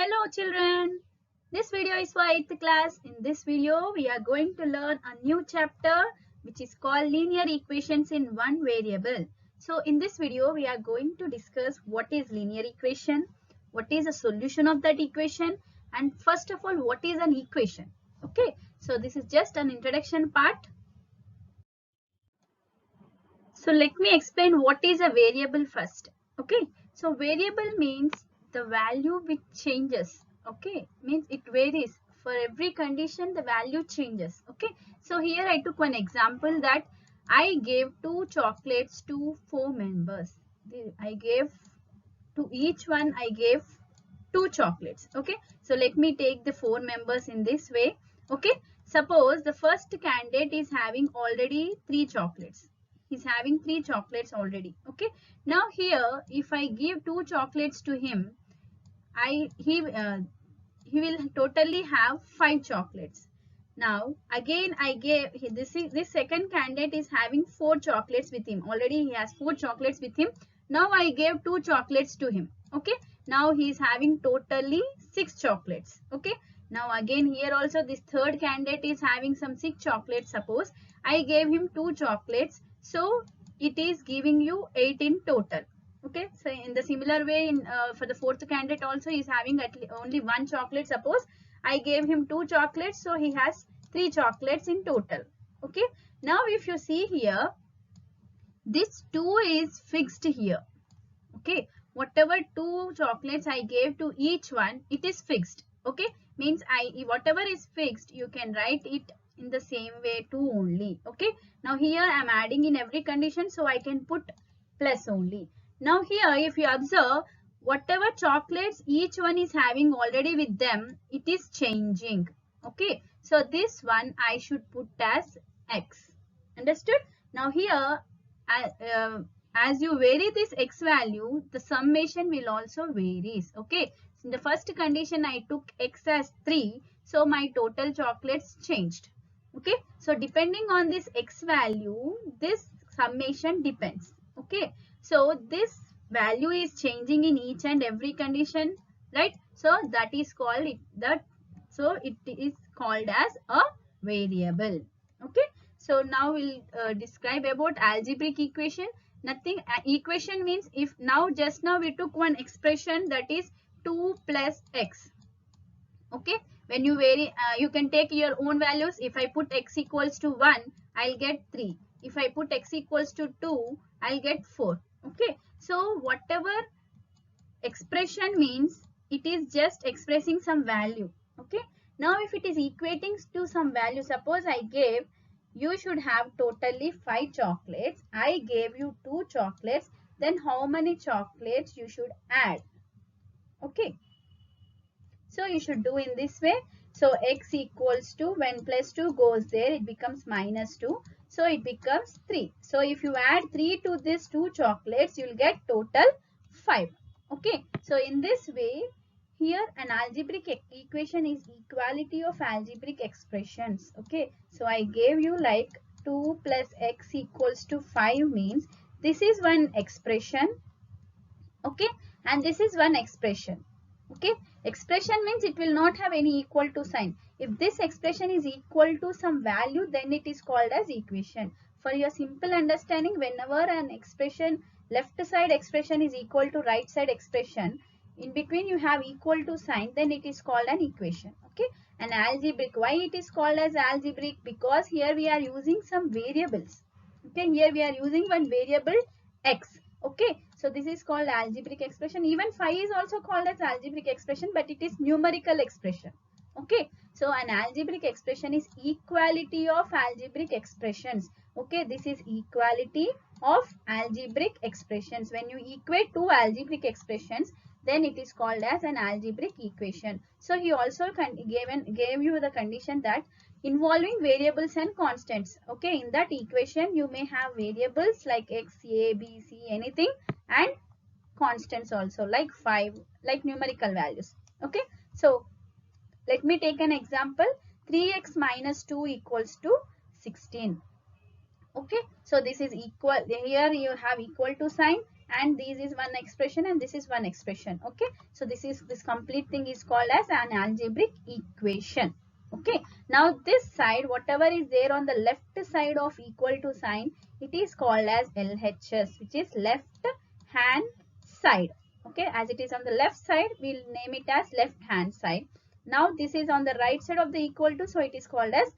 Hello children, this video is for 8th class. In this video, we are going to learn a new chapter which is called linear equations in one variable. So in this video, we are going to discuss what is linear equation, what is the solution of that equation, and first of all, what is an equation. Okay, so this is just an introduction part. So let me explain what is a variable first. Okay, so variable means the value which changes. Okay, means it varies. For every condition, the value changes. Okay, so here I took one example that I gave 2 chocolates to 4 members. I gave to each one, I gave 2 chocolates. Okay, so let me take the 4 members in this way. Okay, suppose the first candidate is having already 3 chocolates. He's having 3 chocolates already. Okay, now here if I give 2 chocolates to him, he will totally have 5 chocolates. Now again I gave this second candidate is having 4 chocolates with him. Already he has 4 chocolates with him. Now I gave 2 chocolates to him. Okay, now he is having totally 6 chocolates. Okay, now again here also this third candidate is having some 6 chocolates. Suppose I gave him 2 chocolates, so it is giving you 8 in total. Okay, so in the similar way, for the fourth candidate also he is having only 1 chocolate. Suppose I gave him 2 chocolates, so he has 3 chocolates in total. Okay, now if you see here, this 2 is fixed here. Okay, whatever 2 chocolates I gave to each one, it is fixed. Okay, means whatever is fixed, you can write it in the same way 2 only. Okay, now here I am adding in every condition, so I can put plus only. Now here if you observe, whatever chocolates each one is having already with them, it is changing. Okay, so this one I should put as x. Understood? Now here as you vary this x value, the summation will also varies. Okay, in the first condition I took x as 3, so my total chocolates changed. Okay, so depending on this x value, this summation depends. Okay, so this value is changing in each and every condition, right? So that is called it is called as a variable. Okay, so now we'll describe about algebraic equation. Nothing, equation means if now just now we took one expression that is 2 plus x. Okay, when you vary, you can take your own values. If I put x equals to 1, I'll get 3. If I put x equals to 2, I'll get 4. Okay, so whatever expression means, it is just expressing some value. Okay, now if it is equating to some value, suppose I gave you should have totally 5 chocolates, I gave you 2 chocolates, then how many chocolates you should add? Okay, so you should do in this way. So x equals to, when plus 2 goes there, it becomes minus 2. So it becomes 3. So if you add 3 to these 2 chocolates, you will get total 5. Okay, so in this way, here an algebraic equation is equality of algebraic expressions. Okay, so I gave you like 2 plus x equals to 5 means this is one expression. Okay, and this is one expression. Okay, expression means it will not have any equal to sign. If this expression is equal to some value, then it is called as equation. For your simple understanding, whenever an expression, left side expression is equal to right side expression, in between you have equal to sign, then it is called an equation. Okay, an algebraic, why it is called as algebraic? Because here we are using some variables. Okay, here we are using one variable x. Okay, so this is called algebraic expression. Even phi is also called as algebraic expression, but it is numerical expression. Okay, so an algebraic expression is equality of algebraic expressions. Okay, this is equality of algebraic expressions. When you equate two algebraic expressions, then it is called as an algebraic equation. So he also gave you the condition that involving variables and constants. Okay, in that equation you may have variables like x, a, b, c, anything, and constants also like 5, like numerical values. Okay, so let me take an example. 3x minus 2 equals to 16. Okay, so this is equal. Here you have equal to sign. and this is one expression and this is one expression. Okay, so this complete thing is called as an algebraic equation. Okay, now this side, whatever is there on the left side of equal to sign, it is called as LHS, which is left hand side. Okay, as it is on the left side, we'll name it as left hand side. Now this is on the right side of the equal to, so it is called as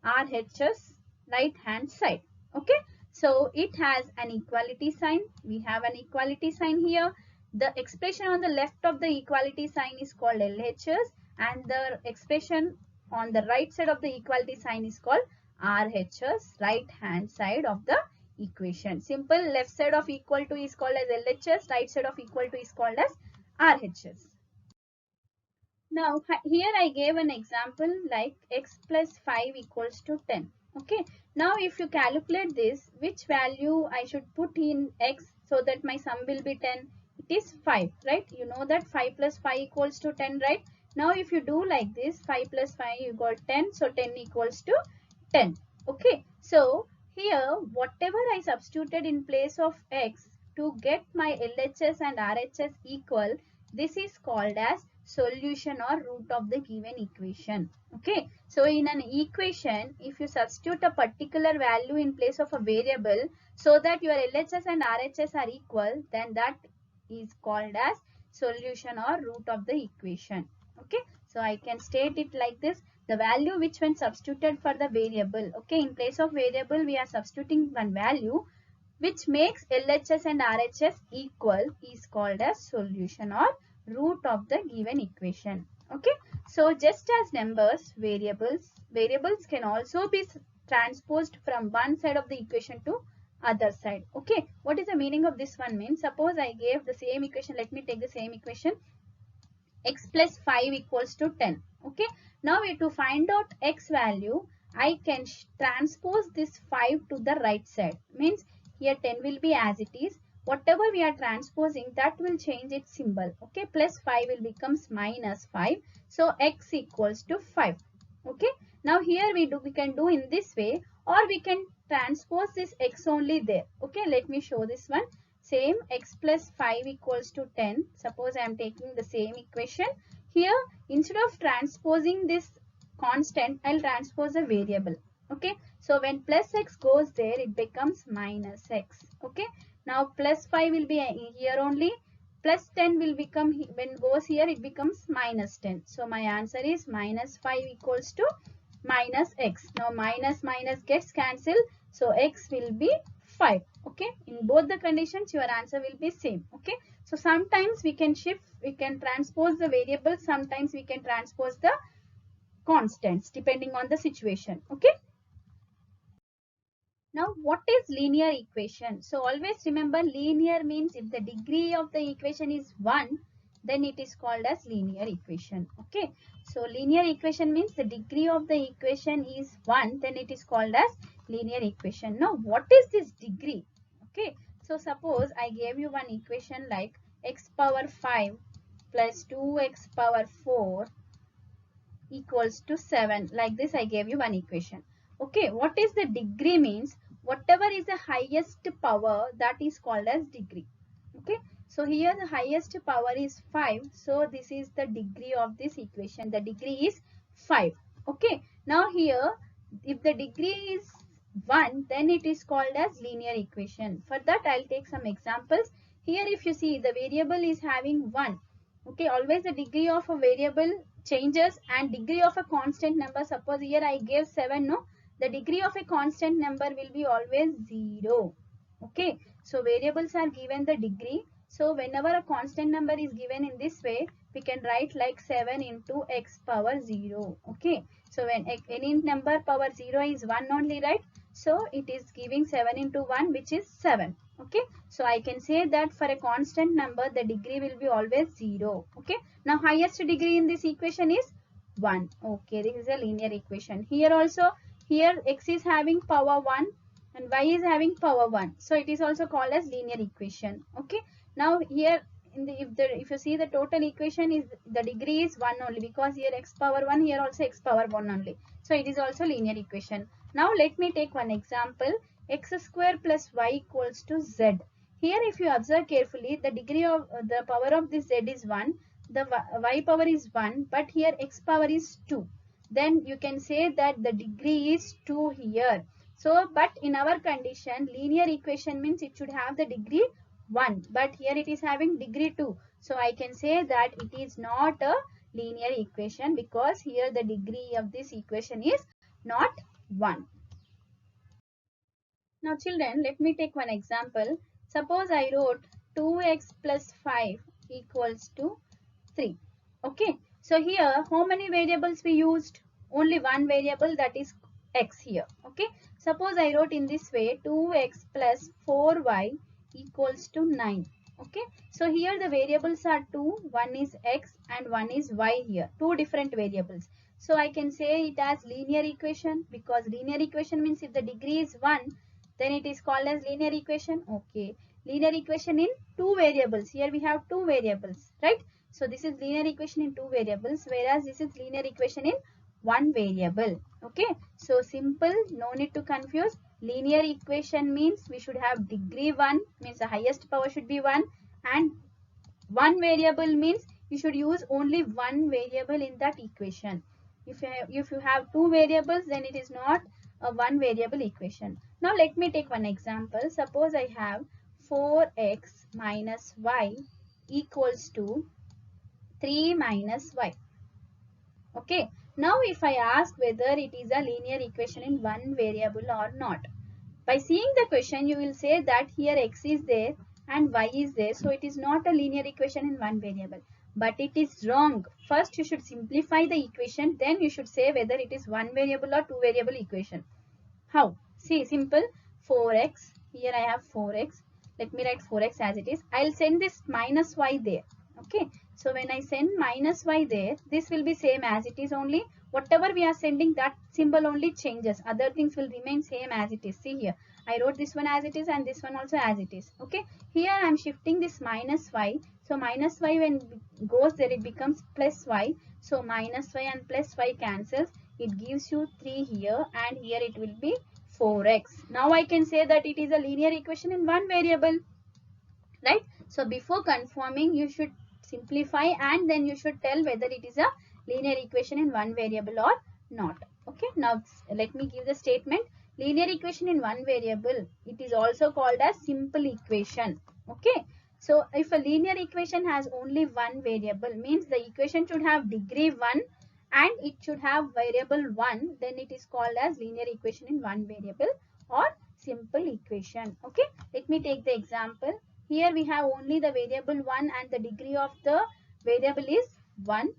RHS, right hand side. Okay, so it has an equality sign. We have an equality sign here. The expression on the left of the equality sign is called LHS, and the expression on the right side of the equality sign is called RHS, right hand side of the equation. Simple, left side of equal to is called as LHS, right side of equal to is called as RHS. Now here I gave an example like x plus 5 equals to 10. Okay. Now if you calculate this, which value I should put in x so that my sum will be 10? It is 5, right? You know that 5 plus 5 equals to 10, right? Now if you do like this, 5 plus 5 you got 10. So 10 equals to 10. Okay. So here whatever I substituted in place of x to get my LHS and RHS equal, this is called as solution or root of the given equation. Okay, so in an equation, if you substitute a particular value in place of a variable so that your LHS and RHS are equal, then that is called as solution or root of the equation. Okay, so I can state it like this: the value which when substituted for the variable, okay, in place of variable we are substituting one value which makes LHS and RHS equal is called as solution or root of the given equation. Okay, so just as numbers, variables can also be transposed from one side of the equation to other side. Okay, what is the meaning of this one? Means suppose I gave the same equation. Let me take the same equation: x plus 5 equals to 10. Okay, now to find out x value, I can transpose this 5 to the right side. Means here 10 will be as it is. Whatever we are transposing, that will change its symbol. Okay, plus 5 will becomes minus 5. So x equals to 5. Okay, now here we can do in this way, or we can transpose this x only there. Okay, let me show this one. Same, x plus 5 equals to 10. Suppose I am taking the same equation. Here, instead of transposing this constant, I'll transpose a variable. Okay, so when plus x goes there, it becomes minus x. Okay, now plus 5 will be here only. Plus 10 will become, when goes here, it becomes minus 10. So my answer is minus 5 equals to minus x. Now minus minus gets cancelled. So x will be 5. Okay, in both the conditions your answer will be same. Okay, so sometimes we can shift, we can transpose the variables, sometimes we can transpose the constants depending on the situation. Okay, now what is linear equation? So always remember, linear means if the degree of the equation is 1, then it is called as linear equation. Okay, so linear equation means the degree of the equation is 1, then it is called as linear equation. Now what is this degree? Okay, so suppose I gave you one equation like x power 5 plus 2x power 4 equals to 7. Like this I gave you one equation. Okay, what is the degree? Means whatever is the highest power, that is called as degree. Okay, so here the highest power is 5. So this is the degree of this equation. The degree is 5. Okay, now here if the degree is 1, then it is called as linear equation. For that I'll take some examples. Here if you see, the variable is having 1. Okay, always the degree of a variable changes and degree of a constant number. Suppose here I gave 7, no? The degree of a constant number will be always 0. Okay, so variables are given the degree. So whenever a constant number is given in this way, we can write like 7 into x power 0. Okay, so when any number power 0 is 1 only, right? So it is giving 7 into 1, which is 7. Okay, so I can say that for a constant number, the degree will be always 0. Okay, now highest degree in this equation is 1. Okay, this is a linear equation. Here also, here x is having power 1 and y is having power 1. So it is also called as linear equation. Okay, now here in the if you see the total equation is the degree is 1 only, because here x power 1, here also x power 1 only. So it is also linear equation. Now let me take one example: x square plus y equals to z. Here if you observe carefully, the degree of the power of this z is 1, the y power is 1, but here x power is 2. Then you can say that the degree is 2 here. So, but in our condition, linear equation means it should have the degree 1, but here it is having degree 2. So, I can say that it is not a linear equation because here the degree of this equation is not 1. Now children, let me take one example. Suppose I wrote 2x plus 5 equals to 3. Okay. So here how many variables we used? Only one variable, that is x here. Okay. Suppose I wrote in this way 2x plus 4y equals to 9. Okay. So here the variables are two. One is x and one is y here. Two different variables. So I can say it as linear equation because linear equation means if the degree is 1, then it is called as linear equation. Okay. Linear equation in two variables. Here we have two variables, right? So this is linear equation in two variables, whereas this is linear equation in one variable. Okay. So simple, no need to confuse. Linear equation means we should have degree 1, means the highest power should be 1, and one variable means you should use only one variable in that equation. If you have two variables, then it is not a one variable equation. Now let me take one example. Suppose I have 4x minus y equals to 3 minus y. Okay. Now if I ask whether it is a linear equation in one variable or not. By seeing the question, you will say that here x is there and y is there. So it is not a linear equation in one variable. But it is wrong. First you should simplify the equation. Then you should say whether it is one variable or two variable equation. How? See, simple. 4x. Here I have 4x. Let me write 4x as it is. I will send this minus y there. Okay. So when I send minus y there, this will be same as it is only. Whatever we are sending, that symbol only changes. Other things will remain same as it is. See here. I wrote this one as it is and this one also as it is. Okay. Here I am shifting this minus y. So minus y when goes there, it becomes plus y. So minus y and plus y cancels. It gives you 3 here and here it will be 4x. Now I can say that it is a linear equation in one variable. Right? So before confirming, you should simplify and then you should tell whether it is a linear equation in one variable or not. Okay. Now let me give the statement. Linear equation in one variable, it is also called as simple equation. Okay. So if a linear equation has only one variable, means the equation should have degree 1 and it should have variable 1, then it is called as linear equation in one variable or simple equation. Okay. Let me take the example. Here we have only the variable 1 and the degree of the variable is 1.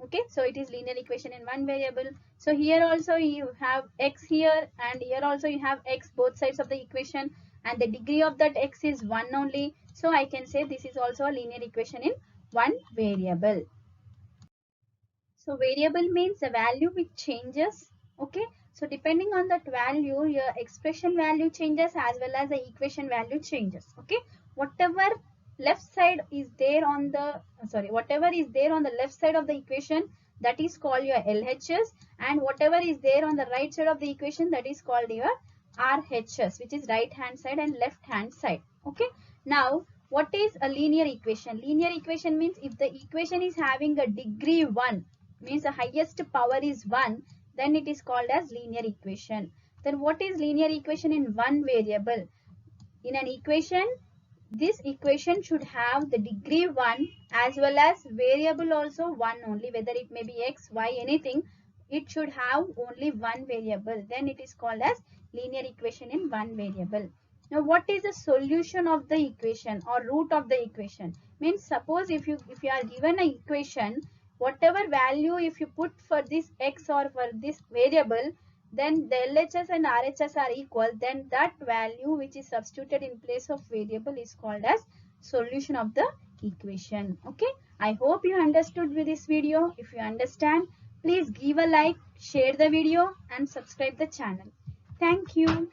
Okay. So it is linear equation in one variable. So here also you have x here and here also you have x both sides of the equation and the degree of that x is 1 only. So I can say this is also a linear equation in one variable. So variable means a value which changes. Okay. So depending on that value, your expression value changes as well as the equation value changes. Okay. Whatever left side is there on the, whatever is there on the left side of the equation, that is called your LHS, and whatever is there on the right side of the equation, that is called your RHS, which is right hand side and left hand side. Okay. Now what is a linear equation? Linear equation means if the equation is having a degree 1, means the highest power is 1, then it is called as linear equation. Then what is linear equation in one variable? In an equation, this equation should have the degree 1 as well as variable also 1 only, whether it may be x, y, anything. It should have only one variable. Then it is called as linear equation in one variable. Now what is the solution of the equation or root of the equation? Means suppose if you are given an equation, whatever value if you put for this x or for this variable, then the LHS and RHS are equal, then that value which is substituted in place of variable is called as solution of the equation. Okay. I hope you understood with this video. If you understand, please give a like, share the video and subscribe the channel. Thank you.